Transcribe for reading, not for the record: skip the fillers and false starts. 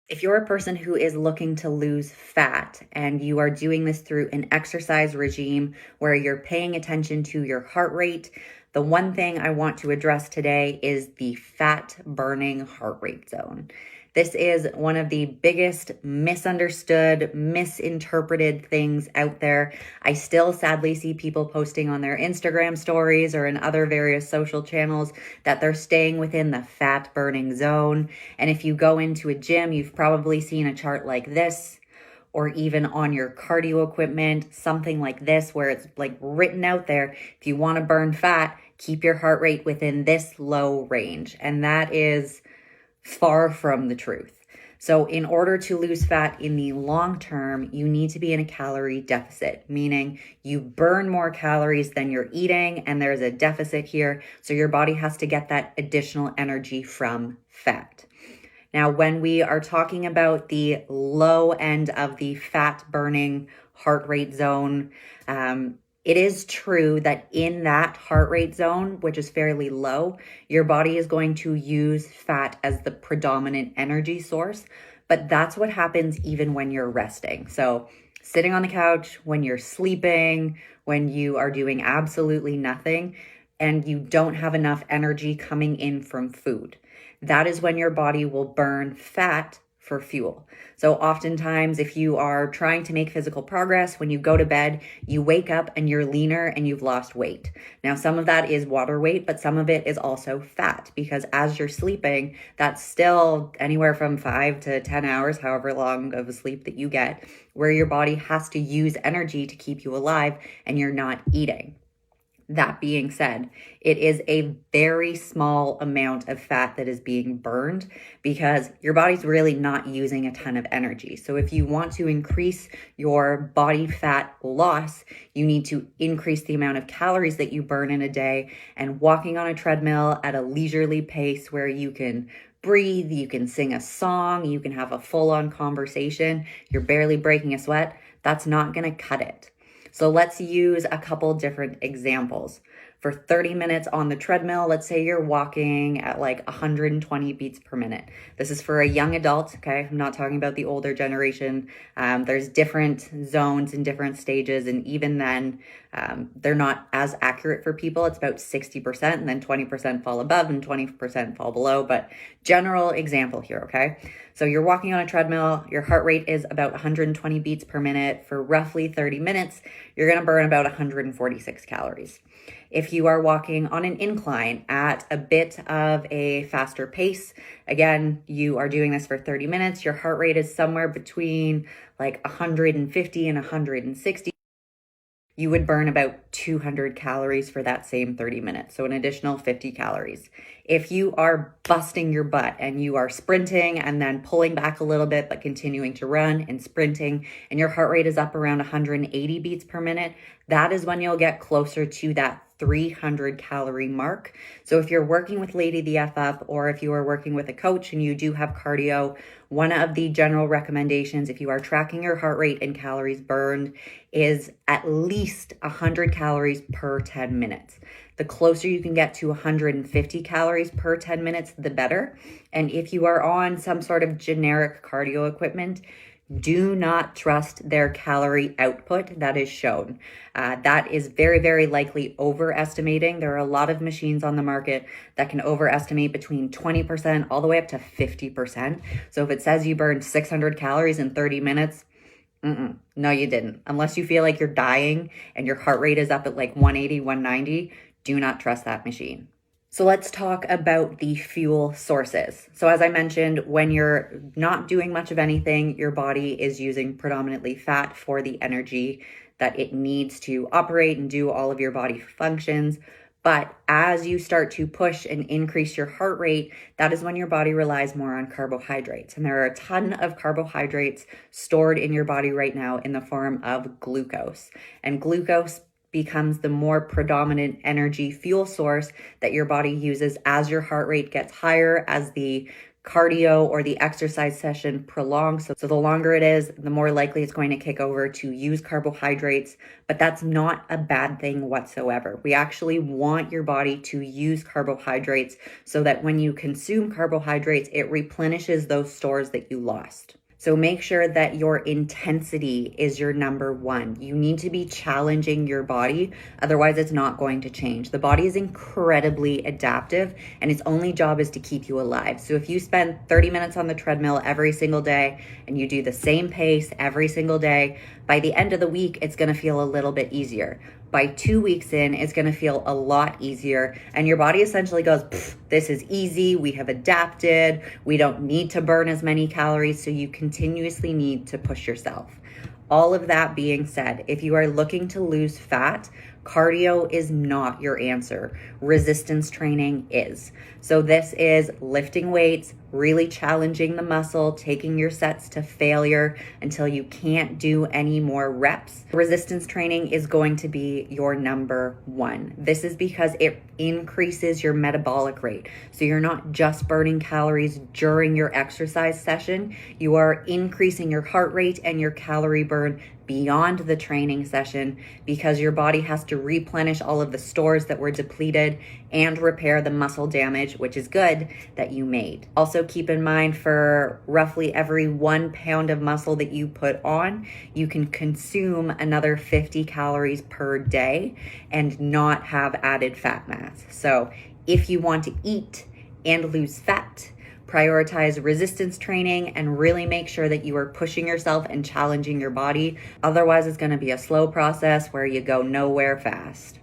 If you're a person who is looking to lose fat and you are doing this through an exercise regime where you're paying attention to your heart rate, the one thing I want to address today is the fat burning heart rate zone. This is one of the biggest misunderstood, misinterpreted things out there. I still sadly see people posting on their Instagram stories or in other various social channels that they're staying within the fat burning zone. And if you go into a gym, you've probably seen a chart like this, or even on your cardio equipment, something like this, where it's like written out there, if you want to burn fat, keep your heart rate within this low range. And that is far from the truth. So in order to lose fat in the long term, you need to be in a calorie deficit, meaning you burn more calories than you're eating, and there's a deficit here. So your body has to get that additional energy from fat. Now, when we are talking about the low end of the fat burning heart rate zone, it is true that in that heart rate zone, which is fairly low, your body is going to use fat as the predominant energy source. But that's what happens even when you're resting. So sitting on the couch, when you're sleeping, when you are doing absolutely nothing, and you don't have enough energy coming in from food. That is when your body will burn fat for fuel. So oftentimes, if you are trying to make physical progress, when you go to bed, you wake up and you're leaner and you've lost weight. Now, some of that is water weight, but some of it is also fat, because as you're sleeping, that's still anywhere from 5 to 10 hours, however long of a sleep that you get, where your body has to use energy to keep you alive and you're not eating. That being said, it is a very small amount of fat that is being burned because your body's really not using a ton of energy. So if you want to increase your body fat loss, you need to increase the amount of calories that you burn in a day, and walking on a treadmill at a leisurely pace where you can breathe, you can sing a song, you can have a full-on conversation, you're barely breaking a sweat, that's not going to cut it. So let's use a couple different examples. For 30 minutes on the treadmill, let's say you're walking at like 120 beats per minute. This is for a young adult, okay? I'm not talking about the older generation. There's different zones and different stages, and even then, they're not as accurate for people. It's about 60%, and then 20% fall above and 20% fall below, but general example here, okay? So you're walking on a treadmill, your heart rate is about 120 beats per minute for roughly 30 minutes. You're gonna burn about 146 calories. If you are walking on an incline at a bit of a faster pace, again, you are doing this for 30 minutes, your heart rate is somewhere between like 150 and 160. You would burn about 200 calories for that same 30 minutes, so an additional 50 calories. If you are busting your butt and you are sprinting and then pulling back a little bit, but continuing to run and sprinting, and your heart rate is up around 180 beats per minute, that is when you'll get closer to that 300 calorie mark. So if you're working with Lady the F Up, or if you are working with a coach and you do have cardio, one of the general recommendations, if you are tracking your heart rate and calories burned, is at least 100 calories per 10 minutes. The closer you can get to 150 calories per 10 minutes, the better. And if you are on some sort of generic cardio equipment, do not trust their calorie output that is shown. That is very, very likely overestimating. There are a lot of machines on the market that can overestimate between 20% all the way up to 50%. So if it says you burned 600 calories in 30 minutes, no, you didn't. Unless you feel like you're dying and your heart rate is up at like 180, 190, do not trust that machine. So let's talk about the fuel sources. So as I mentioned, when you're not doing much of anything, your body is using predominantly fat for the energy that it needs to operate and do all of your body functions. But as you start to push and increase your heart rate, that is when your body relies more on carbohydrates. And there are a ton of carbohydrates stored in your body right now in the form of glucose. And glucose becomes the more predominant energy fuel source that your body uses as your heart rate gets higher, as the cardio or the exercise session prolonged. So the longer it is, the more likely it's going to kick over to use carbohydrates, but that's not a bad thing whatsoever. We actually want your body to use carbohydrates so that when you consume carbohydrates, it replenishes those stores that you lost. So make sure that your intensity is your number one. You need to be challenging your body, otherwise it's not going to change. The body is incredibly adaptive and its only job is to keep you alive. So if you spend 30 minutes on the treadmill every single day and you do the same pace every single day, by the end of the week, it's gonna feel a little bit easier. By 2 weeks in, it's gonna feel a lot easier. And your body essentially goes, this is easy, we have adapted, we don't need to burn as many calories, so you continuously need to push yourself. All of that being said, if you are looking to lose fat, cardio is not your answer. Resistance training is. So this is lifting weights, really challenging the muscle, taking your sets to failure until you can't do any more reps. Resistance training is going to be your number one. This is because it increases your metabolic rate. So you're not just burning calories during your exercise session, you are increasing your heart rate and your calorie burn beyond the training session because your body has to replenish all of the stores that were depleted and repair the muscle damage, which is good, that you made. Also keep in mind, for roughly every 1 pound of muscle that you put on, you can consume another 50 calories per day and not have added fat mass. So if you want to eat and lose fat, prioritize resistance training and really make sure that you are pushing yourself and challenging your body. Otherwise, it's going to be a slow process where you go nowhere fast.